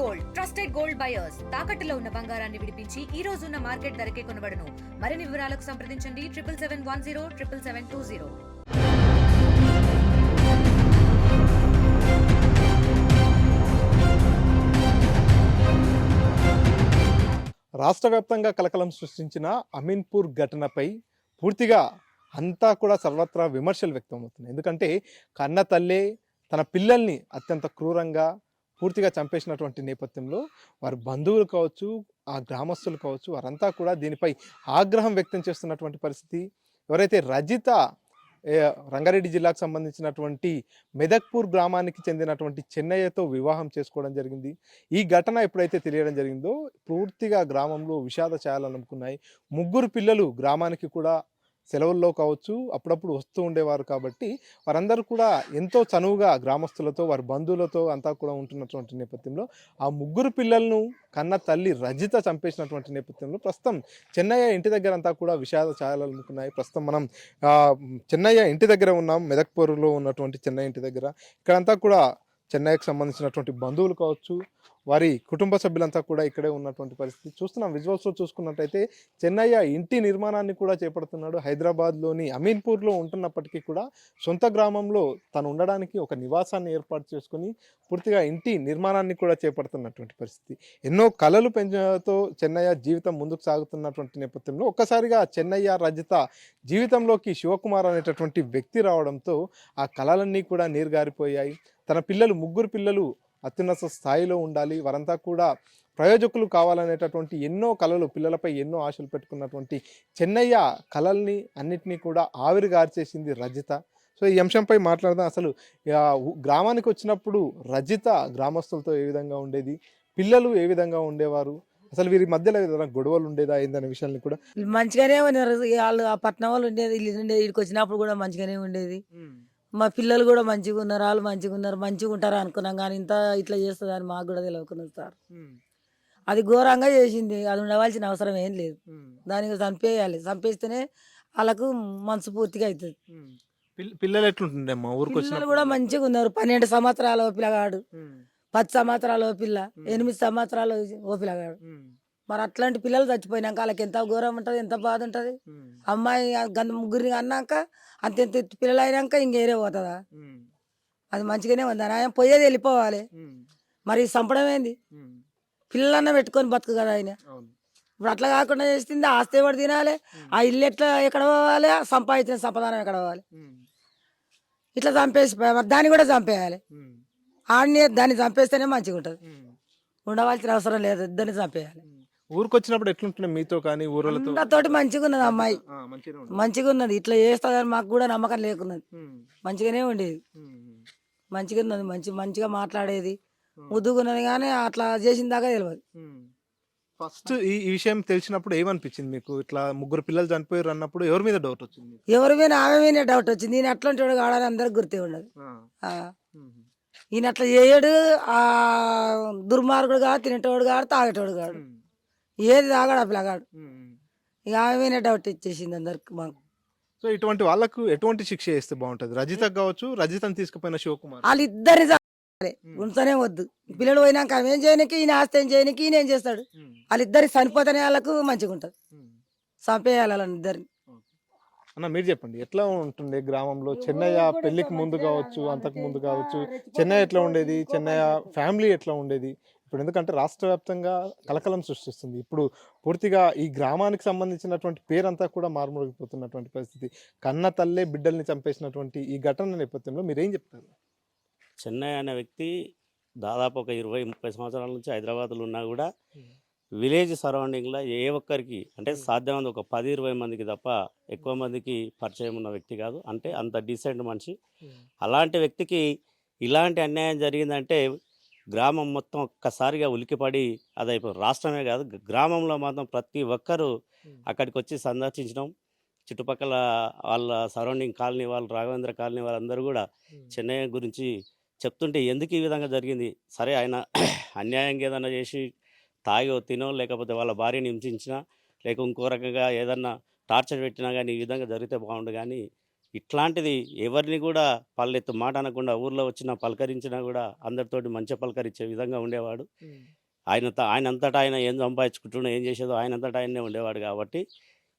Gold trusted gold buyers తాకట్టులో ఉన్న బంగారాన్ని విడిపించి ఈ రోజు ఉన్న మార్కెట్ ధరకే కొనబడును. మరిన్ని వివరాలకు సంప్రదించండి 7771077720. రాష్ట్ర వ్యాప్తంగా కలకలం సృష్టించిన అమీన్పూర్ ఘటనపై పూర్తిగా అంతా కూడా సర్వత్రా విమర్శలు వ్యక్తమవుతున్నాయి. ఎందుకంటే కన్న తల్లే తన పిల్లల్ని అత్యంత క్రూరంగా పూర్తిగా చంపేసినటువంటి నేపథ్యంలో వారి బంధువులు కావచ్చు, ఆ గ్రామస్తులు కావచ్చు, వారంతా కూడా దీనిపై ఆగ్రహం వ్యక్తం చేస్తున్నటువంటి పరిస్థితి. ఎవరైతే రజిత రంగారెడ్డి జిల్లాకు సంబంధించినటువంటి మెదక్పూర్ గ్రామానికి చెందినటువంటి చెన్నయ్యతో వివాహం చేసుకోవడం జరిగింది. ఈ ఘటన ఎప్పుడైతే తెలియడం జరిగిందో పూర్తిగా గ్రామంలో విషాద ఛాయలు అలుముకున్నాయి. ముగ్గురు పిల్లలు గ్రామానికి కూడా సెలవుల్లో కావచ్చు అప్పుడప్పుడు వస్తూ ఉండేవారు. కాబట్టి వారందరూ కూడా ఎంతో చనువుగా గ్రామస్తులతో వారి బంధువులతో అంతా కూడా ఉంటున్నటువంటి నేపథ్యంలో ఆ ముగ్గురు పిల్లలను కన్న తల్లి రజిత చంపేసినటువంటి నేపథ్యంలో ప్రస్తుతం చెన్నయ్య ఇంటి దగ్గర అంతా కూడా విషాద ఛాయలు అలుముకున్నాయి. ప్రస్తుతం మనం చెన్నయ్య ఇంటి దగ్గర ఉన్నాం. మెదక్పూర్లో ఉన్నటువంటి చెన్నయ్య ఇంటి దగ్గర ఇక్కడంతా కూడా చెన్నైకి సంబంధించినటువంటి బంధువులు కావచ్చు, వారి కుటుంబ సభ్యులంతా కూడా ఇక్కడే ఉన్నటువంటి పరిస్థితి చూస్తున్నాం. విజువల్స్లో చూసుకున్నట్టయితే చెన్నయ్య ఇంటి నిర్మాణాన్ని కూడా చేపడుతున్నాడు. హైదరాబాద్లోని అమీన్పూర్లో ఉంటున్నప్పటికీ కూడా సొంత గ్రామంలో తను ఉండడానికి ఒక నివాసాన్ని ఏర్పాటు చేసుకుని పూర్తిగా ఇంటి నిర్మాణాన్ని కూడా చేపడుతున్నటువంటి పరిస్థితి. ఎన్నో కలలు పెంచడంతో చెన్నయ్య జీవితం ముందుకు సాగుతున్నటువంటి నేపథ్యంలో ఒక్కసారిగా చెన్నయ్య రజిత జీవితంలోకి శివకుమార్ అనేటటువంటి వ్యక్తి రావడంతో ఆ కళలన్నీ కూడా నీరుగారిపోయాయి. తన పిల్లలు ముగ్గురు పిల్లలు అత్యున్నత స్థాయిలో ఉండాలి, వారంతా కూడా ప్రయోజకులు కావాలనేటటువంటి ఎన్నో కళలు, పిల్లలపై ఎన్నో ఆశలు పెట్టుకున్నటువంటి చెన్నయ్య కళల్ని అన్నిటినీ కూడా ఆవిరిగార్చేసింది రజిత. సో ఈ అంశంపై మాట్లాడదాం. అసలు గ్రామానికి వచ్చినప్పుడు రజిత గ్రామస్తులతో ఏ విధంగా ఉండేది, పిల్లలు ఏ విధంగా ఉండేవారు, అసలు వీరి మధ్యలో ఏదైనా గొడవలు ఉండేదా ఏందనే విషయాన్ని కూడా మంచిగానే ఉన్నారు. వాళ్ళు ఆ పట్నం వాళ్ళు ఉండేది, ఇక్కడికి వచ్చినప్పుడు కూడా మంచిగానే ఉండేది. మా పిల్లలు కూడా మంచిగా ఉన్నారు, వాళ్ళు మంచిగా ఉన్నారు, మంచిగా ఉంటారు అనుకున్నాం. కానీ ఇంత ఇట్లా చేస్తుంది అని మాకు కూడా తెలియకున్నది సార్. అది ఘోరంగా చేసింది. అది ఉండవలసిన అవసరం ఏం లేదు. దానికి చంపేయాలి. చంపేస్తేనే వాళ్ళకు మనసు పూర్తిగా అవుతుంది. పిల్లలు ఎట్లుంటుండే అమ్మా ఊరికి పిల్లలు కూడా మంచిగా ఉన్నారు. 12 సంవత్సరాల ఓ పిల్లగాడు, 10 సంవత్సరాల ఓ పిల్ల, 8 సంవత్సరాల ఓ పిల్లగాడు. మరి అట్లాంటి పిల్లలు చచ్చిపోయినాక వాళ్ళకి ఎంత ఘోరం ఉంటుంది, ఎంత బాధ ఉంటుంది. అమ్మాయి ముగ్గురిని అన్నాక అంత పిల్లలు అయినాక ఇంకేరే పోతుందా? అది మంచిగానే ఉంది. ఆయన పోయేది వెళ్ళిపోవాలి. మరి చంపడం ఏంది? పిల్లలన్నా పెట్టుకొని బతుకు కదా ఆయన. ఇప్పుడు అట్లా కాకుండా చేస్తుంది. ఆస్తి ఎవరు తినాలి, ఆ ఇల్లు ఎక్కడ పోవాలి, సంపాదించిన సంపదానం ఎక్కడ పోవాలి? ఇట్లా చంపేసి మరి దాన్ని కూడా చంపేయాలి. ఆడిని దాన్ని చంపేస్తేనే మంచిగా ఉంటుంది. ఉండవలసిన అవసరం లేదు, ఇద్దరిని చంపేయాలి. ఊరికి వచ్చినప్పుడు ఎట్లుంటుండే మీతో కానీ ఊరలతో? తోటి మంచిగా ఉన్నది అమ్మాయి, మంచిగా ఉన్నది. ఇట్లా చేస్తుందని మాకు కూడా నమ్మకం లేకున్నది. మంచిగానే ఉండేది, మంచిగా ఉన్నది. మంచిగా మాట్లాడేది, ముద్దుగున్నది. కానీ అట్లా చేసిన దాకా తెలియదు. ఫస్ట్ ఈ విషయం తెలిసినప్పుడు ఏమనిపించింది మీకు? ఇట్లా ముగ్గురు పిల్లలు చనిపోయారు అన్నప్పుడు ఎవరి మీద డౌట్ వచ్చింది? ఎవరి మీద ఆమె మీద డౌట్ వచ్చింది. ఈయన అట్లాంటి వాడు కాడని అందరికి గుర్తే ఉండదు. ఈయన అట్లా చేయడు. ఆ దుర్మార్గుడు కాదు, తినేటోడు కాదు, తాగేటోడు కాదు, ఏది తాగాడు ఆ పిల్లగాడు. ఇక ఆమె మీద డౌట్ ఇచ్చేసింది అందరికి మాకు. సో ఇటువంటి వాళ్ళకు ఎటువంటి శిక్ష చేస్తే బాగుంటది? రజిత కావచ్చు, రజితను తీసుకుపోయిన శివకుమార్, వాళ్ళిద్దరిని ఉంచనే వద్దు. పిల్లలు పోయినాక ఆమె ఏం చేయనికి, ఈయన ఆస్తి ఏం చేయనికి, ఈయన ఏం చేస్తాడు? వాళ్ళిద్దరి చనిపోతేనే వాళ్ళకు మంచిగా ఉంటుంది. చంపేయాలి వాళ్ళిద్దరిని. అన్న మీరు చెప్పండి, ఎట్లా ఉంటుండే గ్రామంలో? చెన్నయ్య పెళ్లికి ముందు కావచ్చు, అంతకు ముందు కావచ్చు, చెన్నయ్య ఎట్లా ఉండేది, చెన్నయ్య ఫ్యామిలీ ఎట్లా ఉండేది? ఇప్పుడు ఎందుకంటే రాష్ట్ర వ్యాప్తంగా కలకలం సృష్టిస్తుంది. ఇప్పుడు పూర్తిగా ఈ గ్రామానికి సంబంధించినటువంటి పేరంతా కూడా మారుమోగిపోతున్నటువంటి పరిస్థితి. కన్న తల్లే బిడ్డల్ని చంపేసినటువంటి ఈ ఘటన నేపథ్యంలో మీరేం చెప్తారు? చెన్నయ్య అనే వ్యక్తి దాదాపు ఒక 20-30 సంవత్సరాల నుంచి హైదరాబాద్లో ఉన్నా కూడా విలేజ్ సరౌండింగ్లో ఏ ఒక్కరికి అంటే సాధ్యమైనంత ఒక 10-20 మందికి తప్ప ఎక్కువ మందికి పరిచయం ఉన్న వ్యక్తి కాదు. అంటే అంత డీసెంట్ మనిషి. అలాంటి వ్యక్తికి ఇలాంటి అన్యాయం జరిగిందంటే గ్రామం మొత్తం ఒక్కసారిగా ఉలికిపడి అదైపోయి, రాష్ట్రమే కాదు గ్రామంలో మాత్రం ప్రతి ఒక్కరూ అక్కడికి వచ్చి సందర్శించడం, చుట్టుపక్కల వాళ్ళ సరౌండింగ్ కాలనీ వాళ్ళు, రాఘవేంద్ర కాలనీ వాళ్ళందరూ కూడా చెన్నయ్య గురించి చెప్తుంటే ఎందుకు ఈ విధంగా జరిగింది, సరే ఆయన అన్యాయంగా ఏదైనా చేసి తాగో తినో లేకపోతే వాళ్ళ భార్యని హింసించినా లేక ఇంకో రకంగా ఏదన్నా టార్చర్ పెట్టినా కానీ ఈ విధంగా జరిగితే బాగుండు. కానీ ఇట్లాంటిది ఎవరిని కూడా పల్లెత్తు మాట అనకుండా ఊర్లో వచ్చినా పలకరించినా కూడా అందరితోటి మంచిగా పలకరించే విధంగా ఉండేవాడు. ఆయనంతటా ఆయన ఏం సంపాదించుకుంటున్నా ఏం చేసేదో ఆయనంతటా ఆయనే ఉండేవాడు కాబట్టి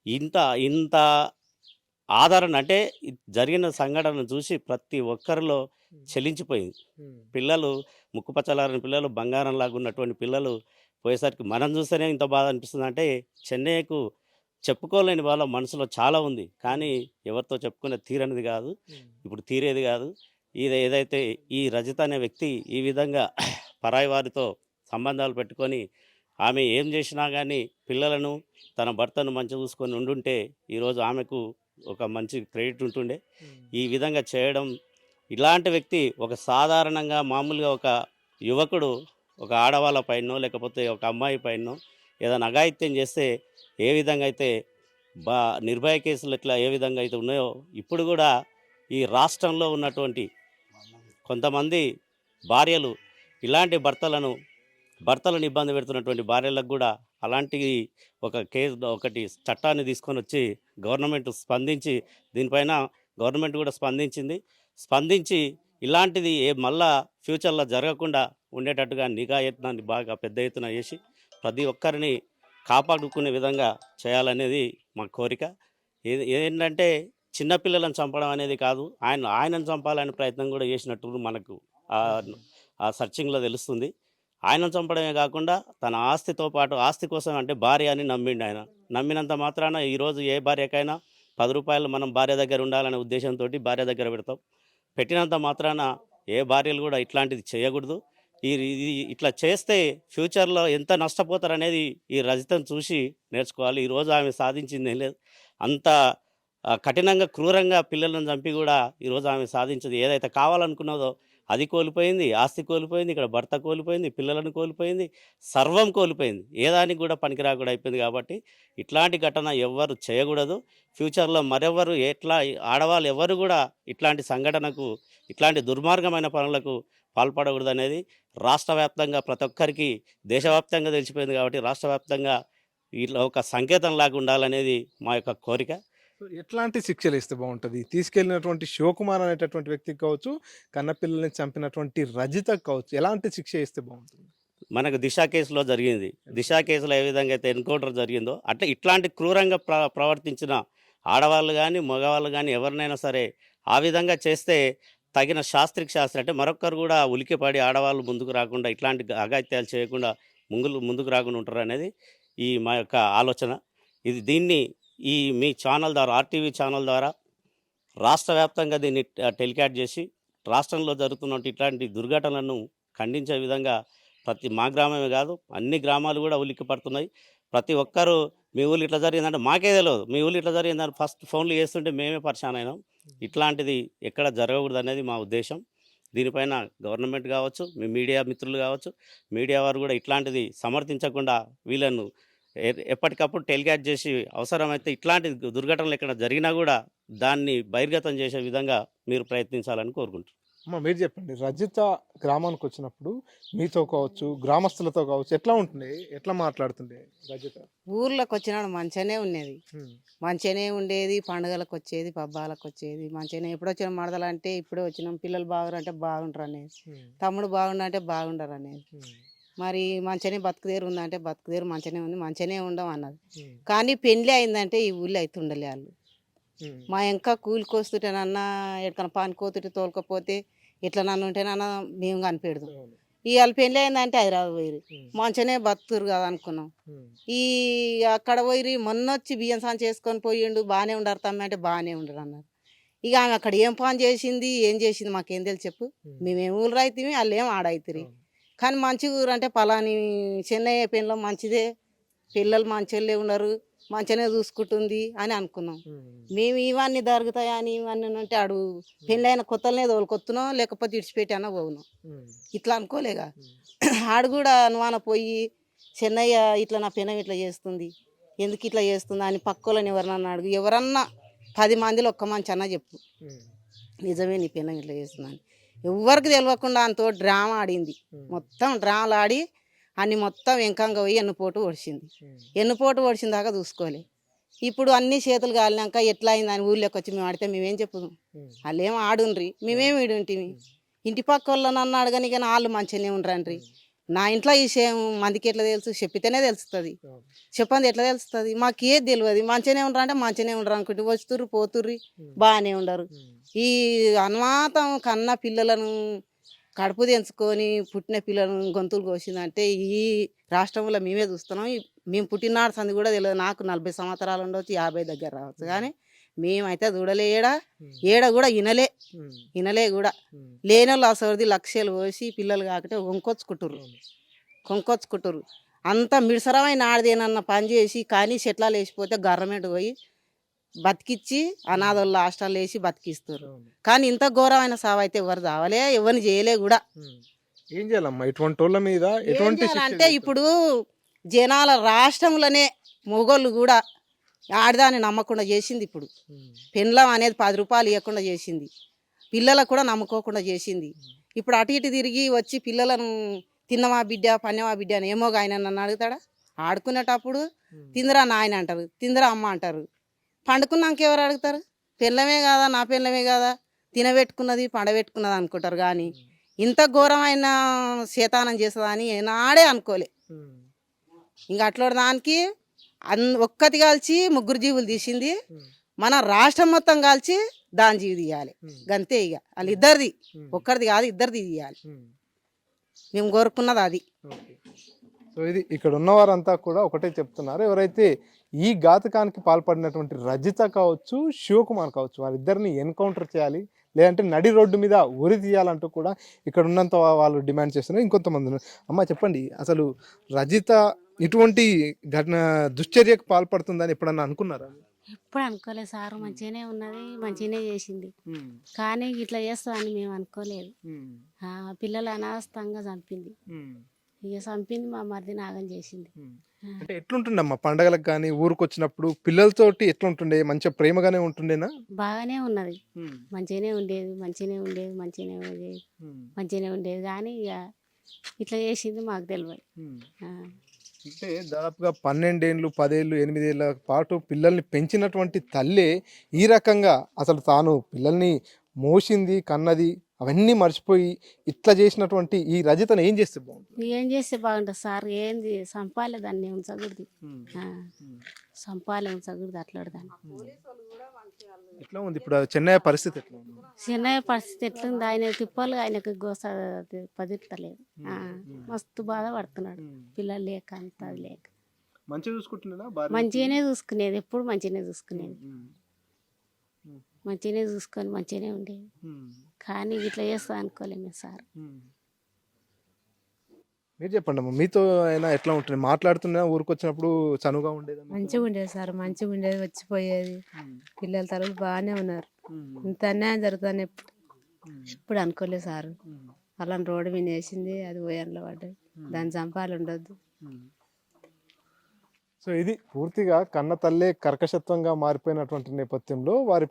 ఇంత ఇంత ఆదరణ అంటే జరిగిన సంఘటనను చూసి ప్రతి ఒక్కరిలో చెలించిపోయింది. పిల్లలు ముక్కుపచ్చలారని పిల్లలు బంగారంలాగా ఉన్నటువంటి పిల్లలు పోయేసరికి మనం చూస్తేనే ఇంత బాధ అనిపిస్తుంది. అంటే చెన్నయ్యకు చెప్పుకోలేని వాళ్ళ మనసులో చాలా ఉంది, కానీ ఎవరితో చెప్పుకునే తీరనిది కాదు, ఇప్పుడు తీరేది కాదు. ఇది ఏదైతే ఈ రజిత అనే వ్యక్తి ఈ విధంగా పరాయి వారితో సంబంధాలు పెట్టుకొని ఆమె ఏం చేసినా కానీ పిల్లలను తన భర్తను మంచిగా చూసుకొని ఉండుంటే ఈరోజు ఆమెకు ఒక మంచి క్రెడిట్ ఉంటుండే. ఈ విధంగా చేయడం, ఇలాంటి వ్యక్తి ఒక సాధారణంగా మామూలుగా ఒక యువకుడు ఒక ఆడవాళ్ళ పైనో లేకపోతే ఒక అమ్మాయి పైనో ఏదైనా అఘాయిత్యం చేస్తే ఏ విధంగా అయితే నిర్భయ కేసులు ఇట్లా ఏ విధంగా అయితే ఉన్నాయో ఇప్పుడు కూడా ఈ రాష్ట్రంలో ఉన్నటువంటి కొంతమంది భార్యలు ఇలాంటి భర్తలను ఇబ్బంది పెడుతున్నటువంటి భార్యలకు కూడా అలాంటి ఒక కేసు ఒకటి చట్టాన్ని తీసుకొని వచ్చి గవర్నమెంట్ స్పందించి దీనిపైన గవర్నమెంట్ కూడా స్పందించి ఇలాంటిది మళ్ళా ఫ్యూచర్లో జరగకుండా ఉండేటట్టుగా నిఘా యత్నాన్ని బాగా పెద్ద ఎత్తున చేసి ప్రతి ఒక్కరిని కాపాడుకునే విధంగా చేయాలనేది మా కోరిక. ఏంటంటే చిన్నపిల్లలను చంపడం అనేది కాదు, ఆయనను చంపాలనే ప్రయత్నం కూడా చేసినట్టు మనకు ఆ సర్చింగ్లో తెలుస్తుంది. ఆయనను చంపడమే కాకుండా తన ఆస్తితో పాటు, ఆస్తి కోసం అంటే భార్య అని నమ్మిండు. ఆయన నమ్మినంత మాత్రాన ఈరోజు ఏ భార్యకైనా 10 రూపాయలు మనం భార్య దగ్గర ఉండాలనే ఉద్దేశంతో భార్య దగ్గర పెడతాం. పెట్టినంత మాత్రాన ఏ భార్యలు కూడా ఇట్లాంటిది చేయకూడదు. ఇట్లా చేస్తే ఫ్యూచర్లో ఎంత నష్టపోతారనేది ఈ రజితను చూసి నేర్చుకోవాలి. ఈరోజు ఆమె సాధించింది ఏం లేదు, అంత కఠినంగా క్రూరంగా పిల్లలను చంపి కూడా ఈరోజు ఆమె సాధించదు. ఏదైతే కావాలనుకున్నదో అది కోల్పోయింది, ఆస్తి కోల్పోయింది, ఇక్కడ భర్త కోల్పోయింది, పిల్లలను కోల్పోయింది, సర్వం కోల్పోయింది, ఏదానికి కూడా పనికిరాకుండా అయిపోయింది. కాబట్టి ఇట్లాంటి ఘటన ఎవ్వరు చేయకూడదు. ఫ్యూచర్లో మరెవరు ఆడవాళ్ళు ఎవరు కూడా ఇట్లాంటి సంఘటనకు, ఇట్లాంటి దుర్మార్గమైన పనులకు పాల్పడకూడదు అనేది రాష్ట్ర వ్యాప్తంగా ప్రతి ఒక్కరికి దేశవ్యాప్తంగా తెలిసిపోయింది. కాబట్టి రాష్ట్ర వ్యాప్తంగా ఇట్లా ఒక సంకేతం లాగా ఉండాలనేది మా యొక్క కోరిక. ఎట్లాంటి శిక్షలు ఇస్తే బాగుంటుంది? తీసుకెళ్ళినటువంటి శివకుమార్ అనేటటువంటి వ్యక్తికి కావచ్చు, కన్నపిల్లల్ని చంపినటువంటి రజితకు కావచ్చు, ఎలాంటి శిక్ష ఇస్తే బాగుంటుంది? మనకు దిశ కేసులో జరిగింది. దిశ కేసులో ఏ విధంగా అయితే ఎన్కౌంటర్ జరిగిందో అట్లా ఇట్లాంటి క్రూరంగా ప్రవర్తించిన ఆడవాళ్ళు కానీ మగవాళ్ళు కానీ ఎవరినైనా సరే ఆ విధంగా చేస్తే తగిన శాస్త్రికి అంటే మరొకరు కూడా ఉలికిపడి ఆడవాళ్ళు ముందుకు రాకుండా, ఇట్లాంటి అఘాయిత్యాలు చేయకుండా ముందుకు రాకుండా ఉంటారు అనేది ఈ మా యొక్క ఆలోచన. దీన్ని మీ ఛానల్ ద్వారా, RTV ఛానల్ ద్వారా రాష్ట్ర వ్యాప్తంగా దీన్ని టెలికాస్ట్ చేసి రాష్ట్రంలో జరుగుతున్న ఇట్లాంటి దుర్ఘటనలను ఖండించే విధంగా మా గ్రామమే కాదు అన్ని గ్రామాలు కూడా ఉలిక్కి పడుతున్నాయి. ప్రతి ఒక్కరూ మీ ఊళ్ళు ఇట్లా జరిగిందంటే మాకే తెలియదు, మీ ఊళ్ళు ఇట్లా జరిగిందని ఫస్ట్ ఫోన్లు చేస్తుంటే మేమే పరిశాన్ అయినాం. ఇట్లాంటిది ఎక్కడ జరగకూడదు అనేది మా ఉద్దేశం. దీనిపైన గవర్నమెంట్ కావచ్చు, మీ మీడియా మిత్రులు కావచ్చు, మీడియా వారు కూడా ఇట్లాంటిది సమర్థించకుండా వీళ్ళను ఎప్పటికప్పుడు టెలికాస్ట్ చేసి అవసరమైతే ఇట్లాంటి దుర్ఘటనలు ఎక్కడ జరిగినా కూడా దాన్ని బహిర్గతం చేసే విధంగా మీరు ప్రయత్నించాలని కోరుకుంటున్నాను. మీరు చెప్పండి, రజిత గ్రామానికి వచ్చినప్పుడు మీతో కావచ్చు, గ్రామస్తులతో కావచ్చు, ఎట్లా ఉంటుండే, ఎట్లా మాట్లాడుతుండే రజిత? ఊర్లోకి వచ్చినాడు మంచిగానే ఉన్నది, మంచిగానే ఉండేది. పండుగలకు వచ్చేది, పబ్బాలకు వచ్చేది, మంచిగానే. ఎప్పుడు వచ్చిన మడదలంటే ఇప్పుడే వచ్చినాం, పిల్లలు బాగుంటే బాగుంటారు అనేది, తమ్ముడు బాగుండంటే బాగుండరు అనేది. మరి మంచిగానే బతుకుదేరు ఉందంటే బతుకుదేరు మంచిగానే ఉంది, మంచిగానే ఉండం అన్నది. కానీ పెళ్ళి అయిందంటే ఈ ఊళ్ళో అయితే ఉండలే వాళ్ళు. మా ఇంకా కూలికి వస్తుంటేనన్నా ఎక్కడికన్నా పానికోతుంటే తోలుకపోతే ఇట్లా నన్ను ఉంటేనన్నా మేము కనిపెడదు. ఇవాళ పెళ్ళి అయిందంటే హైదరాబాద్ పోయి మంచిగానే బతుకురు కదా అనుకున్నాం. అక్కడ పోయి మొన్నొచ్చి బియ్యం సాన్ చేసుకొని పోయిండు, బాగానే ఉండరు తమ్మి అంటే బాగానే ఉండరు అన్నారు. ఇక ఆమె అక్కడ ఏం పని చేసింది, ఏం చేసింది మాకేం తెలిసి చెప్పు. మేమేం ఊరు అయితే వాళ్ళు ఏం ఆడవుతుంది. కానీ మంచి ఊరు అంటే పలాని చెన్నయ్య పెళ్ళం మంచిదే, పిల్లలు మంచిగా ఉన్నారు, మంచిగానే చూసుకుంటుంది అని అనుకున్నాం. మేము ఇవన్నీ జరుగుతాయని ఇవన్నీ అంటే ఆడు పెళ్ళైన కొత్తలనే తోలుకొస్తున్నాం, లేకపోతే ఇడిచిపెట్టి అన్న పోతున్నాం. ఇట్లా అనుకోలేగా. ఆడు కూడా అనుమాన పోయి చెన్నయ్య ఇట్లా నా పెనం ఇట్లా చేస్తుంది, ఎందుకు ఇట్లా చేస్తుంది అని పక్కోళ్ళని ఎవరన్నా అడుగు, ఎవరన్నా 10 మందిలో ఒక్క మంచి అన్న చెప్పు నిజమే నీ పెనం ఇట్లా చేస్తుందని. ఎవరికి తెలియకుండా అంతో డ్రామా ఆడింది. మొత్తం డ్రామాలు ఆడి అన్ని మొత్తం వెంకంగా పోయి ఎన్నుపోటు ఓడిచింది. ఎన్నుపోటు ఓడిచిన దాకా చూసుకోలే. ఇప్పుడు అన్ని చేతులు కాలినాక ఎట్లా అయిందని ఊళ్ళోకి వచ్చి మేము ఆడితే మేమేం చెప్పుదాం? వాళ్ళు ఏమో ఆడుండ్రి, మేమేమి ఈడుంటిమి. ఇంటి పక్క వాళ్ళని నన్ను అడగని కానీ వాళ్ళు మంచిగానే ఉండరండ్రి. నా ఇంట్లో ఈ విషయం మందికి ఎట్లా తెలుసు? చెప్పితేనే తెలుస్తుంది. చెప్పండి ఎట్లా తెలుస్తుంది? మాకు ఏది తెలియదు. మంచిగానే ఉండరు అంటే మంచిగానే ఉండరు అనుకుంటే వస్తుర్రు పోతుర్రి బాగానే ఉండరు. ఈ అనుమాతం కన్న పిల్లలను కడుపు తెంచుకొని పుట్టిన పిల్లలను గొంతులు కోసిందంటే ఈ రాష్ట్రంలో మేమే చూస్తున్నాం. మేము పుట్టినాడు సంది కూడా తెలియదు. నాకు 40 సంవత్సరాలు ఉండవచ్చు, 50 దగ్గర రావచ్చు, కానీ మేమైతే చూడలే. ఏడ కూడా వినలే కూడా. లేని వాళ్ళు అసలు లక్షలు పోసి పిల్లలు కాకపోతే కొంకొచ్చుకుంటుర్రు. అంత మిడిసరమైన ఆడదేనన్న పని చేసి కానీ చెట్లాలు వేసిపోతే గవర్నమెంట్ పోయి బతికిచ్చి అనాథోళ్ళ హాస్టల్ వేసి బతికిస్తారు. కానీ ఇంత ఘోరమైన సావు అయితే ఎవరు చావలే, ఎవరిని చేయలే కూడా. ఏం చేయాలమ్మా ఇటువంటి వాళ్ళ మీద? ఎటువంటి అంటే ఇప్పుడు జనాల రాష్ట్రంలోనే మొగోళ్ళు కూడా ఆడదాన్ని నమ్మకుండా చేసింది. ఇప్పుడు పెండ్లం అనేది 10 రూపాయలు ఇవ్వకుండా చేసింది. పిల్లలకు కూడా నమ్ముకోకుండా చేసింది. ఇప్పుడు అటు ఇటు తిరిగి వచ్చి పిల్లలను తిన్నమా బిడ్డ పన్నెమా బిడ్డ అని ఏమోగా ఆయన నన్ను అడుగుతాడా? ఆడుకునేటప్పుడు తిందరా నాయన అంటారు, తిందరా అమ్మ అంటారు. పండుకున్నాక ఎవరు అడుగుతారు? పెళ్ళమే కాదా, నా పెళ్ళమే కాదా, తినబెట్టుకున్నది పండబెట్టుకున్నది అనుకుంటారు. కానీ ఇంత ఘోరమైన శేతానం చేస్తుందని నాడే అనుకోలే. ఇంకా అట్లా దానికి ఒక్కటి కాల్చి 3 జీవులు తీసింది. మన రాష్ట్రం మొత్తం కాల్చి దాని జీవి తీయాలి. గంతే. ఇక వాళ్ళు ఇద్దరిది, ఒక్కరిది కాదు, ఇద్దరిది తీయాలి. మేము కోరుకున్నది అది. సో ఇది ఇక్కడ ఉన్నవారంతా కూడా ఒకటే చెప్తున్నారు. ఎవరైతే ఈ ఘాతకానికి పాల్పడినటువంటి రజిత కావచ్చు, శివకుమార్ కావచ్చు, వారిద్దరిని ఎన్కౌంటర్ చేయాలి, లేదంటే నడి రోడ్డు మీద ఉరి తీయాలంటూ కూడా ఇక్కడ ఉన్నంత వాళ్ళు డిమాండ్ చేస్తున్నారు. ఇంకొంతమంది ఉన్నారు. అమ్మ చెప్పండి, అసలు రజిత ఇటువంటి ఘటన దుశ్చర్యకు పాల్పడుతుందని ఎప్పుడన్నా అనుకున్నారా? ఎప్పుడు అనుకోలేదు సార్. మంచిగానే ఉన్నది, మంచిగానే చేసింది. కానీ ఇట్లా చేస్తుందని మేము అనుకోలేదు. పిల్లలు అనాథంగా చంపింది. ఇక చంపింది, మా మరిది నాగం చేసింది. అంటే ఎట్లుంటుండమ్మా పండగలకు కానీ ఊరికి వచ్చినప్పుడు పిల్లలతోటి ఎట్లుంటుండే? మంచిగా ప్రేమగానే ఉంటుండేనా? బాగానే ఉన్నది, మంచిగానే ఉండేది, మంచిగానే ఉండేది. కానీ ఇక ఇట్లా చేసింది మాకు తెలియదు. అంటే దాదాపుగా 12 ఏళ్ళు 10 ఏళ్ళు 8 ఏళ్ళ పాటు పిల్లల్ని పెంచినటువంటి తల్లే ఈ రకంగా అసలు తాను పిల్లల్ని మోసింది, కన్నది, అవన్నీ మర్చిపోయి ఇట్లా చేసినటువంటి ఈ రజితను ఏం చేస్తే బాగుంటుంది? ఏం చేస్తే బాగుంటుంది సార్? ఏంది సంపాలే దాన్ని ఉంచకూడదు, సంపాలే ఉంచకూడదు అట్లాడదాన్ని. ఎట్లా ఉంది ఇప్పుడు చెన్నై పరిస్థితి? ఎట్లా ఉంది చిన్న పరిస్థితి? ఎట్లుంది? ఆయన తిప్పాలి, ఆయనకు గోస పదిస్తలేదు. మస్తు బాధపడుతున్నాడు, పిల్లలు లేక అంత అది లేక. మంచిగా చూసుకుంటున్నా? మంచిగానే చూసుకునేది, ఎప్పుడు మంచిగానే చూసుకునేది, మంచిగానే చూసుకొని మంచిగానే ఉండేది. కానీ ఇట్లా చేస్తా అనుకోలేము సార్. మీరు చెప్పండి అమ్మా, మీతో అయినా ఎట్లా ఉంటుంది? మాట్లాడుతున్నా ఊరికి వచ్చినప్పుడు చనువుగా ఉండేది? మంచిగా ఉండేది సార్, మంచిగా ఉండేది, వచ్చిపోయేది. పిల్లల తరలు బాగానే ఉన్నారు. ఇంత అన్యాయం జరుగుతుంది ఎప్పుడు అనుకోలేదు సార్. అలాంటి రోడ్డు మీద వేసింది, అది పోయాన్లో పడ్డది, దాన్ని చంపాలి ఉండొద్దు. సో ఇది పూర్తిగా కన్న తల్లే కర్కశత్వంగా మారిపోయినటువంటి నేపథ్యంలో వారి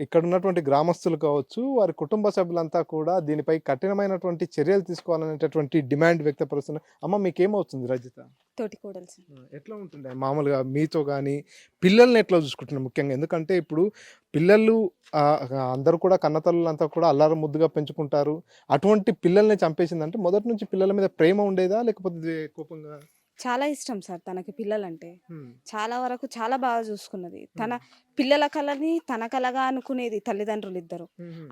ఇక్కడ ఉన్నటువంటి గ్రామస్తులు కావచ్చు, వారి కుటుంబ సభ్యులంతా కూడా దీనిపై కఠినమైనటువంటి చర్యలు తీసుకోవాలనేటటువంటి డిమాండ్ వ్యక్తపరుస్తున్నారు. అమ్మ మీకేమవుతుంది రజిత? తోటి కోడలు. ఎట్లా ఉంటుండే మామూలుగా మీతో కానీ? పిల్లల్ని ఎట్లా చూసుకుంటున్నారు ముఖ్యంగా? ఎందుకంటే ఇప్పుడు పిల్లలు అందరూ కూడా కన్నతల్లులంతా కూడా అల్లారు ముద్దుగా పెంచుకుంటారు. అటువంటి పిల్లల్ని చంపేసిందంటే మొదటి నుంచి పిల్లల మీద ప్రేమ ఉండేదా లేకపోతే కోపంగా? చాలా ఇష్టం సార్ తనకి పిల్లలంటే. చాలా వరకు చాలా బాగా చూసుకున్నది. తన పిల్లల కళని తన కళగా అనుకునేది తల్లిదండ్రులు ఇద్దరు.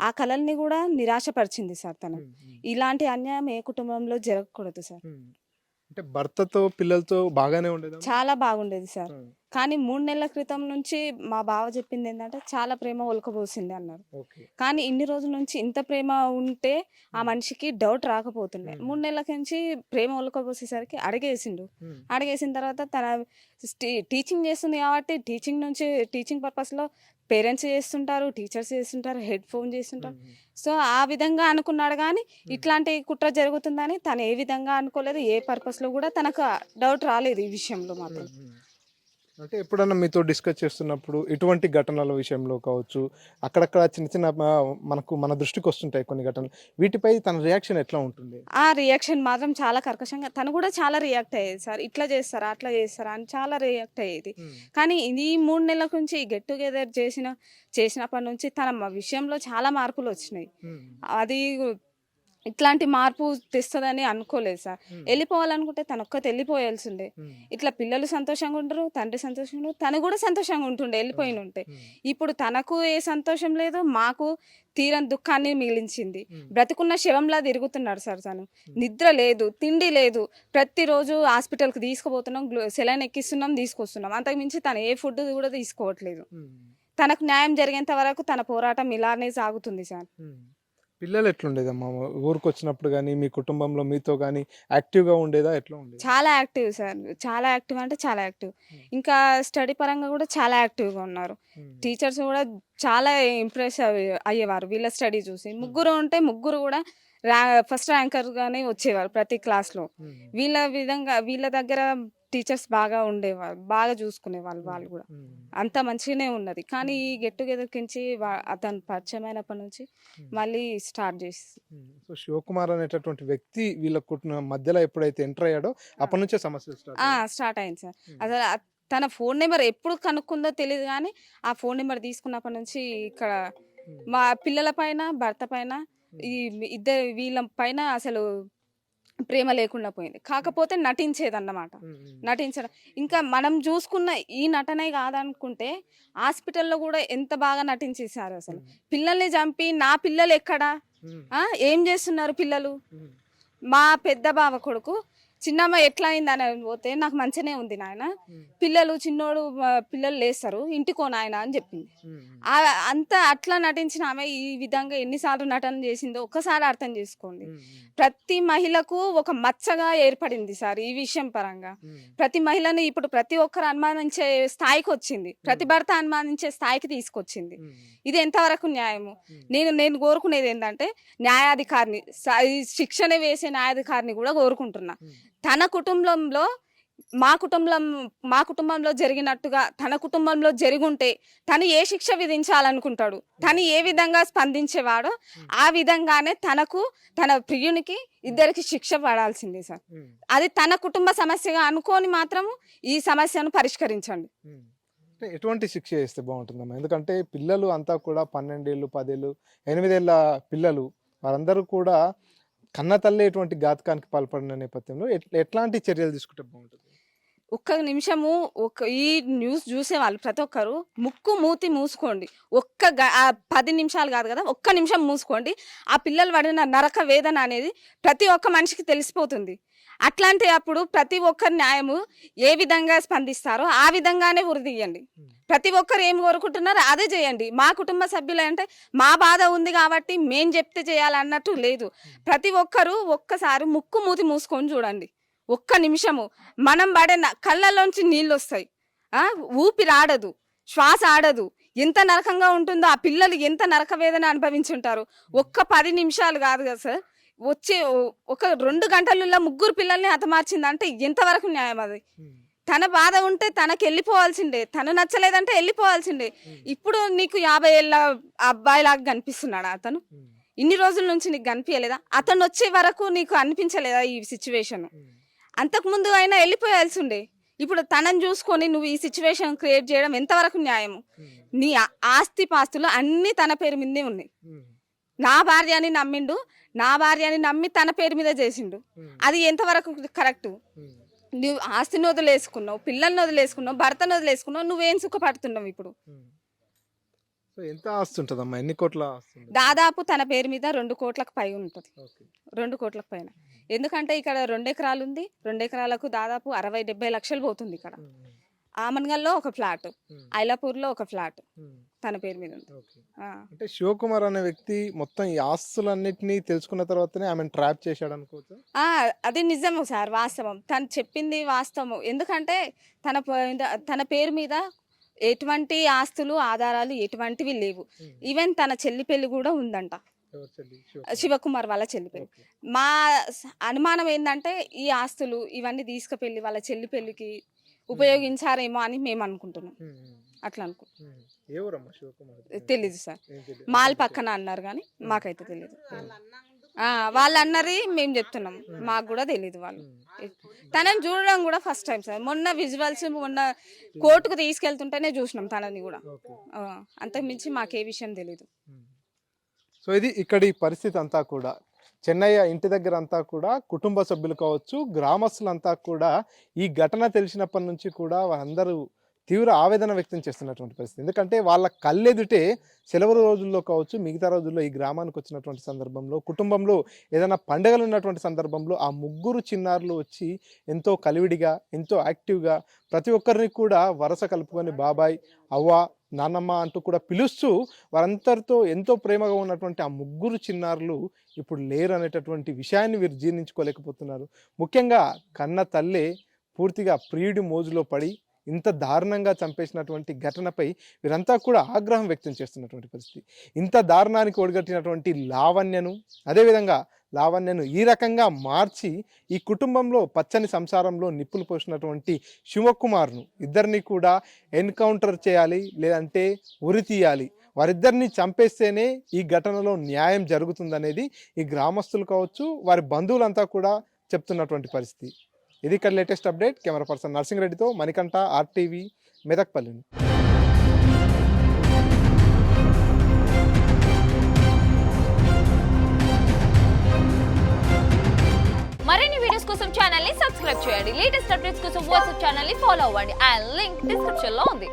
ఆ కళల్ని కూడా నిరాశపరిచింది సార్ తను. ఇలాంటి అన్యాయం ఏ కుటుంబంలో జరగకూడదు సార్. అంటే భర్తతో పిల్లలతో బాగానే ఉండేది? చాలా బాగుండేది సార్. కానీ 3 నెలల క్రితం నుంచి మా బావ చెప్పింది ఏంటంటే చాలా ప్రేమ ఒలకబోసింది అన్నారు. కానీ ఇన్ని రోజుల నుంచి ఇంత ప్రేమ ఉంటే ఆ మనిషికి డౌట్ రాకపోతుండే. 3 నెలల నుంచి ప్రేమ ఒలకబోసేసరికి అడిగేసిన తర్వాత తన టీచింగ్ చేస్తుంది కాబట్టి టీచింగ్ పర్పస్లో పేరెంట్స్ చేస్తుంటారు, టీచర్స్ చేస్తుంటారు, హెడ్ ఫోన్ చేస్తుంటారు. సో ఆ విధంగా అనుకున్నాడు. కానీ ఇట్లాంటి కుట్ర జరుగుతుందని తను ఏ విధంగా అనుకోలేదు. ఏ పర్పస్లో కూడా తనకు డౌట్ రాలేదు ఈ విషయంలో మాత్రం. అంటే ఎప్పుడన్నా మీతో డిస్కస్ చేస్తున్నప్పుడు ఇటువంటి ఘటనల విషయంలో కావచ్చు, అక్కడక్కడ చిన్న చిన్న మన దృష్టికి వస్తుంటాయి కొన్ని ఘటనలు. వీటిపై తన రియాక్షన్ ఎట్లా ఉంటుంది? ఆ రియాక్షన్ మాత్రం చాలా కర్కశంగా, తను కూడా చాలా రియాక్ట్ అయ్యేది సార్. ఇట్లా చేస్తారా అట్లా చేస్తారా అని చాలా రియాక్ట్ అయ్యేది. కానీ ఇది 3 నెలల నుంచి గెట్ టుగెదర్ చేసినప్పటి నుంచి తన విషయంలో చాలా మార్పులు వచ్చినాయి. అది ఇట్లాంటి మార్పు తెస్తుందని అనుకోలేదు సార్. వెళ్ళిపోవాలనుకుంటే తను ఒక్కటి వెళ్ళిపోయాల్సిండే. ఇట్లా పిల్లలు సంతోషంగా ఉండరు, తండ్రి సంతోషంగా ఉండరు, తను కూడా సంతోషంగా ఉంటుండే వెళ్ళిపోయిన ఉంటే. ఇప్పుడు తనకు ఏ సంతోషం లేదు, మాకు తీరని దుఃఖాన్ని మిగిలించింది. బ్రతుకున్న శవంలా తిరుగుతున్నాడు సార్. తను నిద్ర లేదు, తిండి లేదు, ప్రతిరోజు హాస్పిటల్కి తీసుకుపోతున్నాం, సెలైన్ ఎక్కిస్తున్నాం, తీసుకొస్తున్నాం. అంతకుమించి తను ఏ ఫుడ్ కూడా తీసుకోవట్లేదు. తనకు న్యాయం జరిగేంత వరకు తన పోరాటం ఇలానే సాగుతుంది సార్. పిల్లలు ఎట్లుండేదమ్మా ఊరికి వచ్చినప్పుడు కానీ, మీ కుటుంబంలో మీతో కానీ యాక్టివ్గా ఉండేదా, ఎట్లా ఉండేది? చాలా యాక్టివ్ సార్, చాలా యాక్టివ్ అంటే చాలా యాక్టివ్. ఇంకా స్టడీ పరంగా కూడా చాలా యాక్టివ్గా ఉన్నారు. టీచర్స్ కూడా చాలా ఇంప్రెస్ అయ్యేవారు వీళ్ళ స్టడీ చూసి. ముగ్గురు ఉంటే ముగ్గురు కూడా ఫస్ట్ ర్యాంకర్గానే వచ్చేవారు ప్రతి క్లాస్లో. వీళ్ళ దగ్గర టీచర్స్ బాగా ఉండేవారు, బాగా చూసుకునేవాళ్ళు. వాళ్ళు కూడా అంత మంచిగానే ఉన్నది. కానీ ఈ గెట్ టుగెదర్ కించి అతను పరిచయం అయినప్పటి నుంచి మళ్ళీ స్టార్ట్ చేసి. సో శివకుమార్ అనేటటువంటి వ్యక్తి వీళ్ళ మధ్యలో ఎప్పుడైతే ఎంటర్ అయ్యాడో అప్పటి నుంచే సమస్యలు స్టార్ట్ అయింది సార్. అసలు తన ఫోన్ నెంబర్ ఎప్పుడు కనుక్కుందో తెలియదు, కానీ ఆ ఫోన్ నెంబర్ తీసుకున్నప్పటి నుంచి ఇక్కడ మా పిల్లల పైన, భర్త పైన, వీళ్ళ పైన అసలు ప్రేమ లేకుండా పోయింది. కాకపోతే నటించేదన్నమాట. నటించడం ఇంకా మనం చూసుకున్న ఈ నటనే కాదనుకుంటే హాస్పిటల్లో కూడా ఎంత బాగా నటించేశారు. అసలు పిల్లల్ని చంపి నా పిల్లలు ఎక్కడా, ఏం చేస్తున్నారు పిల్లలు? మా పెద్ద బావ కొడుకు చిన్నమ్మ ఎట్లా అయిందని పోతే నాకు మంచిగానే ఉంది నాయన, పిల్లలు చిన్నోడు పిల్లలు లేస్తారు, ఇంటికో నాయన అని చెప్పింది. అంతా అట్లా నటించిన ఆమె ఈ విధంగా ఎన్నిసార్లు నటన చేసిందో ఒక్కసారి అర్థం చేసుకోండి. ప్రతి మహిళకు ఒక మచ్చగా ఏర్పడింది సార్ ఈ విషయం పరంగా. ప్రతి మహిళను ఇప్పుడు ప్రతి ఒక్కరు అనుమానించే స్థాయికి వచ్చింది, ప్రతి భర్త అనుమానించే స్థాయికి తీసుకొచ్చింది. ఇది ఎంతవరకు న్యాయము? నేను కోరుకునేది ఏంటంటే న్యాయాధికారిని, శిక్షణ వేసే న్యాయాధికారిని కూడా కోరుకుంటున్నా. తన కుటుంబంలో మా కుటుంబంలో జరిగినట్టుగా తన కుటుంబంలో జరుగుంటే తను ఏ శిక్ష విధించాలనుకుంటాడు, తను ఏ విధంగా స్పందించేవాడో ఆ విధంగానే తనకు, తన ప్రియునికి, ఇద్దరికి శిక్ష పడాల్సిందే సార్. అది తన కుటుంబ సమస్యగా అనుకోని మాత్రం ఈ సమస్యను పరిష్కరించండి. ఎటువంటి శిక్ష చేస్తే బాగుంటుందమ్మా? ఎందుకంటే పిల్లలు అంతా కూడా 12 ఏళ్ళు, 10 ఏళ్ళు, 8 ఏళ్ళ పిల్లలు, వారందరూ కూడా కన్న తల్లి ఎటువంటి ఘాతకానికి పాల్పడిన నేపథ్యంలో ఎట్లాంటి చర్యలు తీసుకుంటే బాగుంటుంది? ఒక్క నిమిషము ఈ న్యూస్ చూసే వాళ్ళు ప్రతి ఒక్కరు ముక్కు మూతి మూసుకోండి. 10 నిమిషాలు కాదు కదా, ఒక్క నిమిషం మూసుకోండి. ఆ పిల్లలు పడిన నరక వేదన అనేది ప్రతి ఒక్క మనిషికి తెలిసిపోతుంది. అట్లాంటి అప్పుడు ప్రతి ఒక్కరి న్యాయము ఏ విధంగా స్పందిస్తారో ఆ విధంగానే ఉరిదీయండి. ప్రతి ఒక్కరు ఏం కోరుకుంటున్నారో అదే చేయండి. మా కుటుంబ సభ్యులు అంటే మా బాధ ఉంది కాబట్టి మేం చెప్తే చేయాలన్నట్టు లేదు. ప్రతి ఒక్కరూ ఒక్కసారి ముక్కు మూతి మూసుకొని చూడండి. ఒక్క నిమిషము మనం పడే కళ్ళలోంచి నీళ్ళు వస్తాయి, ఊపిరి ఆడదు, శ్వాస ఆడదు. ఎంత నరకంగా ఉంటుందో, ఆ పిల్లలు ఎంత నరక వేదన అనుభవించుంటారు. ఒక్క 10 నిమిషాలు కాదు కదా సార్, వచ్చే ఒక 2 గంటలలో 3 పిల్లల్ని హతమార్చిందంటే ఎంతవరకు న్యాయం? అది తన బాధ ఉంటే తనకి వెళ్ళిపోవాల్సిందే, తను నచ్చలేదంటే వెళ్ళిపోవాల్సిందే. ఇప్పుడు నీకు 50 ఏళ్ళ అబ్బాయిలాగా కనిపిస్తున్నాడా అతను? ఇన్ని రోజుల నుంచి నీకు కనిపించలేదా? అతను వచ్చే వరకు నీకు అనిపించలేదా ఈ సిచ్యువేషన్? అంతకుముందు అయినా వెళ్ళిపోయాల్సి ఉండే. ఇప్పుడు తనని చూసుకొని నువ్వు ఈ సిచ్యువేషన్ క్రియేట్ చేయడం ఎంతవరకు న్యాయము? నీ ఆస్తి పాస్తులు అన్నీ తన పేరు మీదే ఉన్నాయి. నా భార్య అని నమ్మిండు, నా భార్యని నమ్మి తన పేరు మీద చేసిండు. అది ఎంతవరకు కరెక్ట్? నువ్వు ఆస్తిని వదిలేసుకున్నావు, పిల్లల్ని వదిలేసుకున్నావు, భర్తను వదిలేసుకున్నావు, నువ్వేం సుఖపడుతున్నావు ఇప్పుడు? ఎంత ఆస్తి ఉంటుందమ్మా? ఎన్ని కోట్ల ఆస్తి? దాదాపు తన పేరు మీద 2 కోట్లకు పై ఉంటుంది, 2 కోట్లకు పైన. ఎందుకంటే ఇక్కడ 2 ఎకరాలు ఉంది, 2 ఎకరాలకు దాదాపు 60-70 లక్షలు పోతుంది. ఇక్కడ ఆమన్గల్లో ఒక ఫ్లాట్, ఐలాపూర్లో ఒక ఫ్లాట్ తన పేరు మీద ఉంది. అంటే శివకుమార్ అనే వ్యక్తి మొత్తం ఈ ఆస్తులన్నిటినీ తెలుసుకున్న తర్వాతనే ఆమెను ట్రాప్ చేశాడు అనుకోవచ్చు. అది నిజము సార్, వాస్తవం. తను చెప్పింది వాస్తవం. ఎందుకంటే తన పేరు మీద ఎటువంటి ఆస్తులు, ఆధారాలు ఎటువంటివి లేవు. ఈవెన్ తన చెల్లి పెళ్లి కూడా ఉందంట, శివకుమార్ వాళ్ళ చెల్లి పెళ్లి. మా అనుమానం ఏంటంటే ఈ ఆస్తులు ఇవన్నీ తీసుకుపెళ్ళి వాళ్ళ చెల్లి పెళ్లికి ఉపయోగించారేమో అని మేము అనుకుంటున్నాం. అట్లా అనుకుంటున్నాం. ఏ ఊరమ్మా శివకుమార్? తెలీదు సార్, ఏం తెలియదు. మాల్ పక్కన అన్నారు కానీ మాకైతే తెలియదు. వాళ్ళు అన్నది మేము చెప్తున్నాం, మాకు కూడా తెలియదు. వాళ్ళు తనని చూడడం కూడా ఫస్ట్ టైం సార్. మొన్న విజువల్స్ మొన్న కోర్టుకు తీసుకెళ్తుంటేనే చూసినాం తనని కూడా. అంతకుమించి మాకే విషయం తెలియదు. సో ఇది ఇక్కడి పరిస్థితి అంతా కూడా. చెన్నయ్య ఇంటి దగ్గర అంతా కూడా కుటుంబ సభ్యులు కావచ్చు, గ్రామస్తులంతా కూడా ఈ ఘటన తెలిసినప్పటి నుంచి కూడా వారందరూ తీవ్ర ఆవేదన వ్యక్తం చేస్తున్నటువంటి పరిస్థితి. ఎందుకంటే వాళ్ళ కళ్ళెదుటే సెలవు రోజుల్లో కావచ్చు, మిగతా రోజుల్లో ఈ గ్రామానికి వచ్చినటువంటి సందర్భంలో, కుటుంబంలో ఏదైనా పండుగలు ఉన్నటువంటి సందర్భంలో ఆ ముగ్గురు చిన్నారులు వచ్చి ఎంతో కలివిడిగా, ఎంతో యాక్టివ్గా ప్రతి ఒక్కరిని కూడా వరస కలుపుకొని బాబాయ్, అవ్వ, నాన్నమ్మ అంటూ కూడా పిలుస్తూ వారందరితో ఎంతో ప్రేమగా ఉన్నటువంటి ఆ ముగ్గురు చిన్నారులు ఇప్పుడు లేరు అనేటటువంటి విషయాన్ని వీరు జీర్ణించుకోలేకపోతున్నారు. ముఖ్యంగా కన్న తల్లే పూర్తిగా ప్రియుడి మోజులో పడి ఇంత దారుణంగా చంపేసినటువంటి ఘటనపై వీరంతా కూడా ఆగ్రహం వ్యక్తం చేస్తున్నటువంటి పరిస్థితి. ఇంత దారుణానికి ఒడిగట్టినటువంటి లావణ్యను ఈ రకంగా మార్చి ఈ కుటుంబంలో పచ్చని సంసారంలో నిప్పులు పోసినటువంటి శివకుమార్ను ఇద్దరిని కూడా ఎన్కౌంటర్ చేయాలి, లేదంటే ఉరి తీయాలి. వారిద్దరిని చంపేస్తేనే ఈ ఘటనలో న్యాయం జరుగుతుందనేది ఈ గ్రామస్తులు కావచ్చు, వారి బంధువులంతా కూడా చెప్తున్నటువంటి పరిస్థితి. ఇది ఇక్కడ latest update. Camera person nursing రెడ్డితో మణికంఠ, RTV, మెదక్పల్లి. మరిన్ని వీడియోస్ కోసం ఛానల్ ని సబ్స్క్రైబ్ చేయండి. లేటెస్ట్ అప్డేట్స్ కోసం వాట్సాప్ ఛానల్ ని ఫాలో అవ్వండి. ఆ లింక్ డిస్క్రిప్షన్ లో ఉంది.